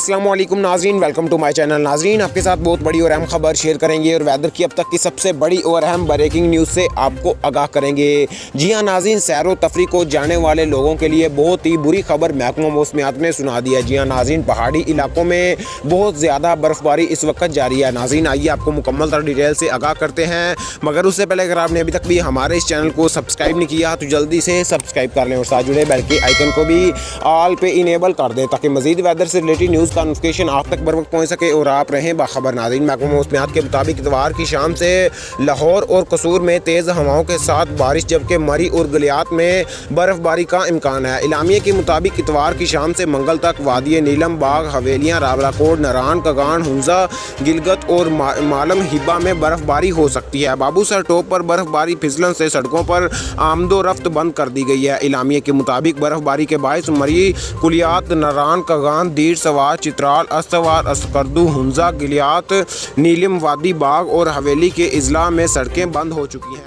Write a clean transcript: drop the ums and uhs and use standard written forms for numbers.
अस्सलाम वालेकुम नाज़रीन, वेलकम टू माय चैनल। नाज़रीन, आपके साथ बहुत बड़ी और अहम खबर शेयर करेंगे और वेदर की अब तक की सबसे बड़ी और अहम ब्रेकिंग न्यूज़ से आपको आगाह करेंगे। जी हां नाज़रीन, सैर व तफरी को जाने वाले लोगों के लिए बहुत ही बुरी खबर महकमा मौसमियात ने सुना दी है। जी हां नाज़रीन, पहाड़ी इलाकों में बहुत ज़्यादा बर्फ़बारी इस वक्त जारी है। नाज़रीन, आइए आपको मुकम्मल तर डिटेल से आगाह करते हैं, मगर उससे पहले अगर आपने अभी तक भी हमारे इस चैनल को सब्सक्राइब नहीं किया तो जल्दी से सब्सक्राइब कर लें और साथ जुड़े बेल के आइकन को भी ऑल पे इनेबल कर दें ताकि मज़ीद वेदर से रिलेटेड न्यूज़ का नोटिफिकेशन आप तक बर वक्त पहुँच सके और आप रहें बाखबर। नाज़रीन, महकमा मौसमियात के मुताबिक इतवार की शाम से लाहौर और कसूर में तेज़ हवाओं के साथ बारिश, जबकि मरी और गलियात में बर्फ़बारी का इम्कान है। इलामिया के मुताबिक इतवार की शाम से मंगल तक वादी नीलम, बाग, हवेलियाँ, रावलाकोट, नरान, कगान, हुंजा, गिलगत और मालम हिब्बा में बर्फ़बारी हो सकती है। बाबूसर टॉप पर बर्फ़बारी फिसलन से सड़कों पर आमदो रफ्त बंद कर दी गई है। इलामिया के मुताबिक बर्फ़बारी के बायस मरी, कुलियात, नरान, कगान, दीर सवार, चित्राल, अस्तवार, अस्करदू, हुंजा, गिलियात, नीलम, वादी, बाग और हवेली के अजला में सड़कें बंद हो चुकी हैं।